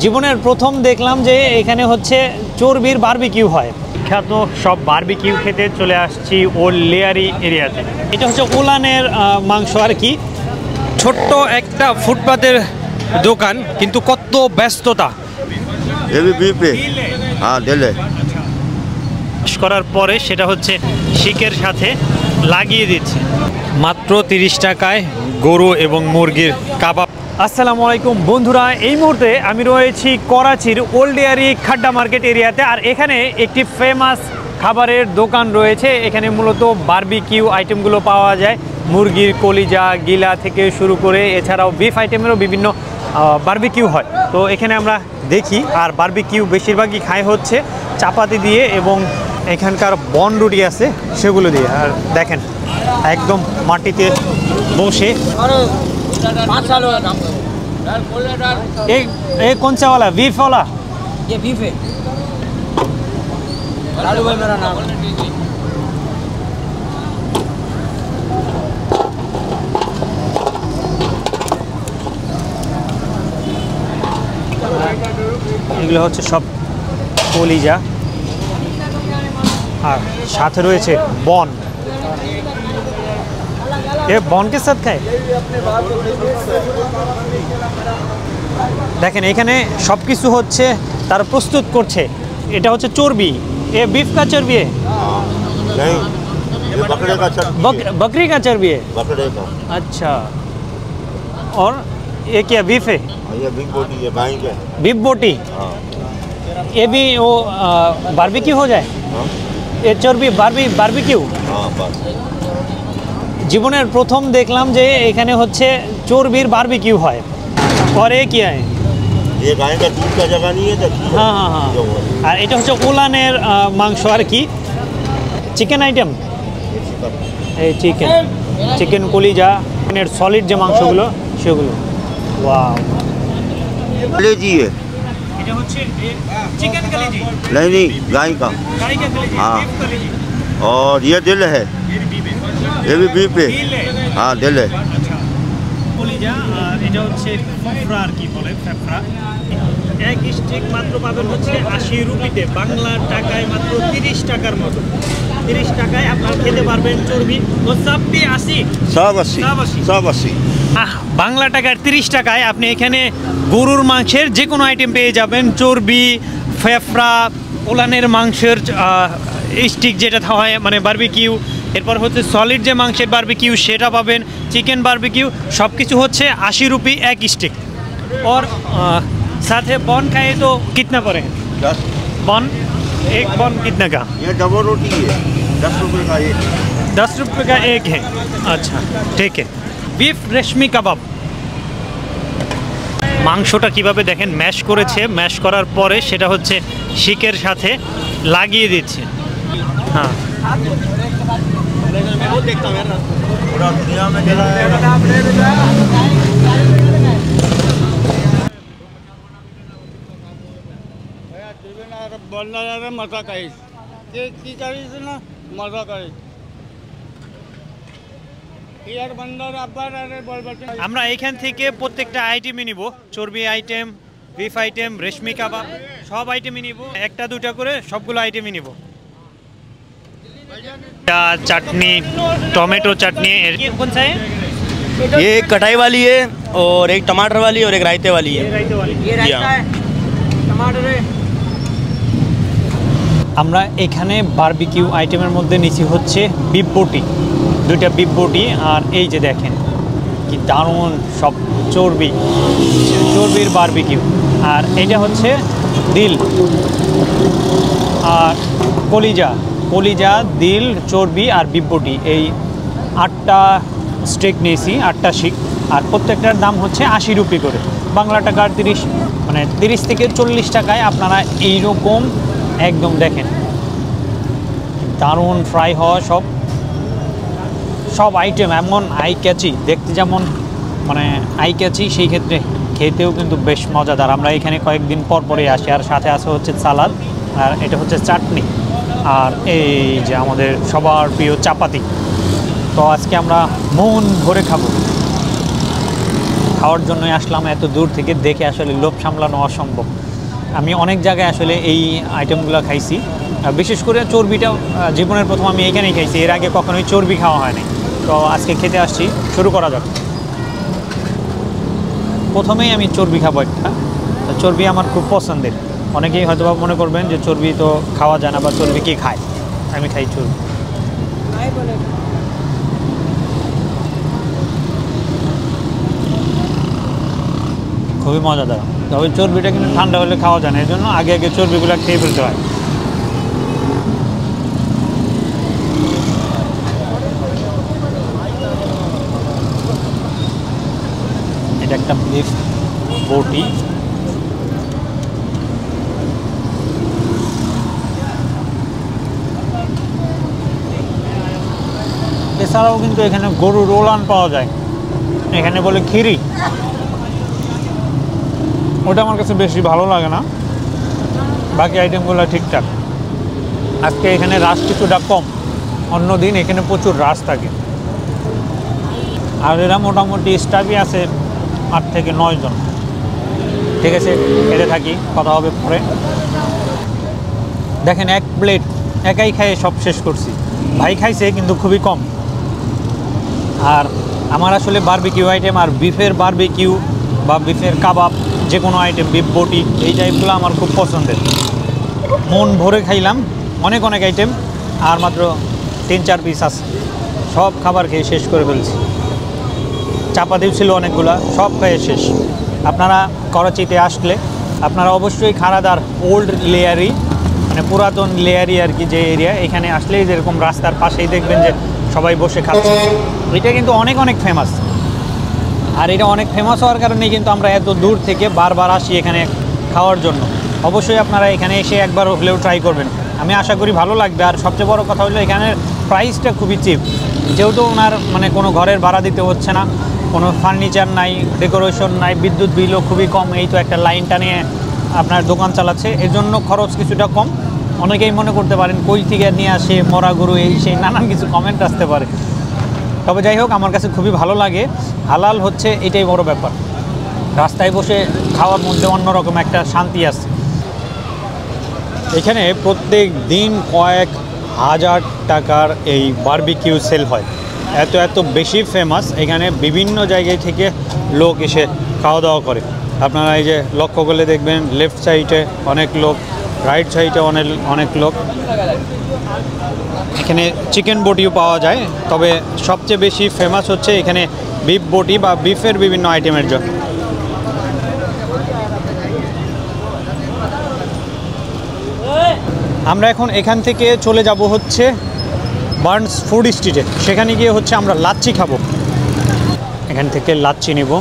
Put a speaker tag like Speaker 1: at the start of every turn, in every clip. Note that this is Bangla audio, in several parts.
Speaker 1: জীবনের প্রথম দেখলাম যে এখানে হচ্ছে চর্বির বারবিকিউ হয়। বিখ্যাত সব বারবিকিউ খেতে চলে আসছি ওল্ড লেয়ারি এরিয়াতে। এটা হচ্ছে উলানের মাংস আর কি। ছোট্ট একটা ফুটপাতের দোকান, কিন্তু কত ব্যস্ততা। করার পরে সেটা হচ্ছে শিকের সাথে লাগিয়ে দিচ্ছে মাত্র 30 টাকায় গরু এবং মুরগির কাবাব। আসসালামু আলাইকুম বন্ধুরা, এই মুহূর্তে আমি রয়েছি করাচির ওল্ড লেয়ারি খাড্ডা মার্কেট এরিয়াতে। আর এখানে একটি ফেমাস খাবারের দোকান রয়েছে। এখানে মূলত বারবিকিউ আইটেমগুলো পাওয়া যায়, মুরগির কলিজা গিলা থেকে শুরু করে এছাড়াও বিফ আইটেমেরও বিভিন্ন বারবিকিউ হয়। তো এখানে আমরা দেখি, আর বারবিকিউ বেশিরভাগই খাই হচ্ছে চাপাতি দিয়ে এবং এখানকার বন রুটি আছে সেগুলো দিয়ে। আর দেখেন একদম মাটিতে বসে। ये कौन सा वाला बीफ वाला?
Speaker 2: ये बीफ है। लालू भाई मेरा नाम है।
Speaker 1: এগুলো হচ্ছে সব কলিজা আর সাথে রয়েছে বন। ये বন के साथ खाए। দেখেন এখানে সব কিছু হচ্ছে তার প্রস্তুত করছে। এটা হচ্ছে চর্বি। ये बीफ का चर्बी है?
Speaker 3: नहीं, ये बकरे का चर्बी है।
Speaker 1: बकरी का चर्बी है?
Speaker 3: बकरे का।
Speaker 1: अच्छा, और ये क्या बीफ है?
Speaker 3: ये बीफ बोटी है, गाय का।
Speaker 1: बीफ बोटी।
Speaker 3: हाँ।
Speaker 1: ये भी वो बारबिक्यू हो जाए?
Speaker 3: हाँ।
Speaker 1: ये चर्बी बारबिक्यू।
Speaker 3: हाँ बस।
Speaker 1: জীবনের প্রথম দেখলাম যে এখানে হচ্ছে চর্বির বারবিকিউ হয়। और ये क्या है?
Speaker 3: ये गाय का दूध का जगह नहीं है तो।
Speaker 1: हाँ हाँ हाँ। আর এটা হচ্ছে উলানের মাংস আর কি, চিকেন আইটেম। এই চিকেন কলিজা, চিকেনের সলিড যে মাংসগুলো সেগুলো। ওয়াও,
Speaker 3: कलेजी है।
Speaker 1: এটা হচ্ছে চিকেন কলিজি।
Speaker 3: नहीं गाय का।
Speaker 1: গাই का কলিজি,
Speaker 3: हाँ।
Speaker 1: बीफ कलिजी।
Speaker 3: और ये दिल है। ये भी बीफ है। हाँ दिल है।
Speaker 1: কলিজা। আর এটা হচ্ছে ফেফড়া আর কি বলে, ফেফড়া। এক স্টিক মাত্র পাবেন হচ্ছে 80 রুপিতে, বাংলা টাকায় মাত্র 30 টাকার মতো। 30 টাকায় আপনারা খেতে পারবেন চর্বি ও সাব্বি 80।
Speaker 3: सब 80।
Speaker 1: বাংলা টাকার 30 টাকায় আপনি এখানে গরুর মাংসের যে কোনো আইটেম পেয়ে যাবেন। চর্বি, ফেফড়া, উলানের মাংসের স্টিক যেটা হয় মানে বারবিকিউ, এরপর হচ্ছে সলিড যে মাংসের বারবিকিউ সেটা পাবেন, চিকেন বারবিকিউ, সব কিছু হচ্ছে 80 রুপি এক स्टिक। और साथ है बॉन खाए तो कितना पड़े?
Speaker 3: 10।
Speaker 1: बॉन एक बॉन कितना का?
Speaker 3: ये डबल रोटी है, 10 रुपये का एक।
Speaker 1: 10 रुपये का एक है। अच्छा ठीक है। बीफ রেশমি কাবাব। মাংসটা কিভাবে দেখেন ম্যাশ করেছে, ম্যাশ করার পরে সেটা হচ্ছে শিকের সাথে লাগিয়ে দিচ্ছে। হ্যাঁ,
Speaker 3: पूरा दुनिया में चला है।
Speaker 2: मजा करी ना मजा करी।
Speaker 1: আমরা এখান থেকে প্রত্যেকটা আইটেমই নিব। চর্বি আইটেম, বিফ আইটেম, রেশমি কাবাব, সব আইটেমই নিব। একটা দুটা করে সবগুলো আইটেমই নিব। चटनी, टोमेटो चटनी। कौन सा है?
Speaker 4: ये एक कटाई वाली है और एक टमाटर वाली और एक रायते वाली है।
Speaker 2: ये रायता है, टमाटर है।
Speaker 1: আমরা এখানে বারবিকিউ আইটেমের মধ্যে নিচে হচ্ছে বিফ বটি, 2টা বিফ বটি। আর এই যে দেখেন কি দারুণ সব চর্বির বারবিকিউ। আর এটা হচ্ছে দিল আর কলিজা, দিল, চর্বি আর বিফ বটি। এই 8টা স্টেক নিয়েছি, 8টা শিক। আর প্রত্যেকটার দাম হচ্ছে 80 রুপি করে, বাংলা টাকার 30 থেকে 40 টাকায় আপনারা এইরকম একদম দেখেন দারুণ ফ্রাই হওয়া সব আইটেম এমন আই ক্যাচি, দেখতে যেমন মানে আই ক্যাচি, সেই ক্ষেত্রে খেতেও কিন্তু বেশ মজাদার। আমরা এখানে কয়েকদিন পরই আসি। আর সাথে আছে হচ্ছে সালাদ, আর এটা হচ্ছে চাটনি, আর এই যে আমাদের সবার প্রিয় চাপাতি। তো আজকে আমরা মন ভরে খাবো। খাওয়ার জন্যই আসলাম এত দূর থেকে, দেখে আসলে লোভ সামলানো অসম্ভব। আমি অনেক জায়গায় আসলে এই আইটেমগুলো খাইছি, বিশেষ করে চর্বিটা জীবনের প্রথম আমি এখানেই খাইছি, এর আগে কখনোই চর্বি খাওয়া হয়নি। তো আজকে খেতে আসছি, শুরু করা যাক। প্রথমেই আমি চর্বি খাবো একটা। চর্বি আমার খুব পছন্দের। অনেকেই হয়তো বা মনে করবেন যে চর্বি তো খাওয়া যায় না বা চর্বি কে খায়, আমি খাই চর্বি। খুবই মজাদার, তবে চর্বিটা কিন্তু ঠান্ডা হলে খাওয়া যায় না, এই জন্য আগে আগে চর্বিগুলো খেয়ে ফেলতে হয়। এটা একটা বিফ বটি, এছাড়াও কিন্তু এখানে গরুর ওলান পাওয়া যায়, এখানে বলে খিরি, ওটা আমার কাছে বেশি ভালো লাগে না, বাকি আইটেমগুলো ঠিকঠাক। আজকে এখানে রাশ কিছুটা কম, অন্য দিন এখানে প্রচুর রাশ থাকে। আর এরা মোটামুটি স্টাফই আছে 8 থেকে 9 জন। ঠিক আছে, খেতে থাকি, কথা হবে পরে। দেখেন এক প্লেট একাই খাইয়ে সব শেষ করছি, ভাই খাইছে কিন্তু খুবই কম। আর আমার আসলে বারবিকিউ আইটেম আর বিফের বারবিকিউ বা বিফের কাবাব, যে কোনো আইটেম, বিফ বটি, এই টাইপগুলো আমার খুব পছন্দের। মন ভরে খাইলাম, অনেক অনেক আইটেম, আর মাত্র 3-4 পিস আছে, সব খাবার খেয়ে শেষ করে ফেলছি। চাপাতিও ছিল অনেকগুলা, সব খেয়ে শেষ। আপনারা করাচিতে আসলে আপনারা অবশ্যই খানাদার ওল্ড লেয়ারি, মানে পুরাতন লেয়ারি আর কি, যে এরিয়া, এখানে আসলেই যেরকম রাস্তার পাশেই দেখবেন যে সবাই বসে খাচ্ছে। এটা কিন্তু অনেক অনেক ফেমাস, আর এটা অনেক ফেমাস হওয়ার কারণেই কিন্তু আমরা এত দূর থেকে বারবার আসি এখানে খাওয়ার জন্য। অবশ্যই আপনারা এখানে এসে একবার হলেও ট্রাই করবেন, আমি আশা করি ভালো লাগবে। আর সবচেয়ে বড় কথা হলো এখানের প্রাইসটা খুবই চিপ, যেহেতু ওনার মানে কোনো ঘরের ভাড়া দিতে হচ্ছে না, কোনো ফার্নিচার নাই, ডেকোরেশন নাই, বিদ্যুৎ বিলও খুবই কম, এই তো একটা লাইনটা নিয়ে আপনার দোকান চালাচ্ছে, এর জন্য খরচ কিছুটা কম। অনেকেই মনে করতে পারেন কই থেকে নিয়ে আসে মরা গরু, এই সেই নানান কিছু কমেন্ট আসতে পারে, তবে যাই হোক আমার কাছে খুবই ভালো লাগে। হালাল হচ্ছে এটাই বড় ব্যাপার, রাস্তায় বসে খাওয়ার মধ্যে অন্যরকম একটা শান্তি আছে। এখানে প্রত্যেক দিন কয়েক হাজার টাকার এই বারবিকিউ সেল হয়, এত এত বেশি ফেমাস। এখানে বিভিন্ন জায়গায় থেকে লোক এসে খাওয়া দাওয়া করে। আপনারা এই যে লক্ষ্য করলে দেখবেন লেফট সাইডে অনেক লোক, রাইট সাইডে অনেক লোক। এখানে চিকেন বটিও পাওয়া যায়, তবে সবচেয়ে বেশি ফেমাস হচ্ছে এখানে বিফ বটি বা বিফের বিভিন্ন আইটেমের জন্য। আমরা এখন এখান থেকে চলে যাব হচ্ছে বার্নস ফুড স্ট্রিটে, সেখানে গিয়ে হচ্ছে আমরা লাচ্ছি খাবো। এখান থেকে লাচ্ছি নেব।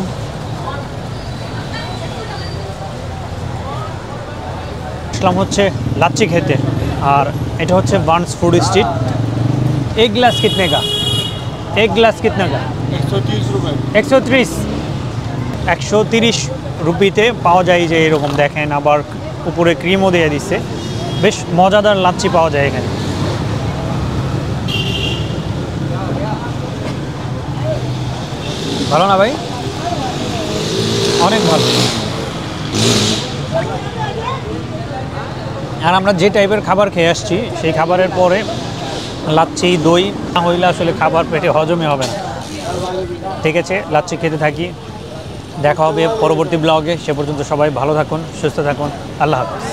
Speaker 1: আসলাম হচ্ছে লাচ্ছি খেতে, আর এটা হচ্ছে বার্নস ফুড স্ট্রিট। एक गिलास कितने का? एक गिलास कितने का?
Speaker 3: 130 रुपये।
Speaker 1: 130। 130 রুপিতে পাওয়া যায় যে এরকম, দেখেন, আবার উপরে ক্রিমও দিয়ে দিচ্ছে। বেশ মজাদার লাচ্ছি পাওয়া যায় এখানে। ভালো না ভাই? অনেক ভালো। আর আমরা যে টাইপের খাবার খেয়ে আসছি, সেই খাবারের পরে লাচ্ছি দই না হইলে আসলে খাবার পেটে হজমই হবে না। ঠিক আছে, লাচ্ছি খেতে থাকি, দেখা হবে পরবর্তী ব্লগে। সে পর্যন্ত সবাই ভালো থাকুন, সুস্থ থাকুন, আল্লাহ হাফেজ।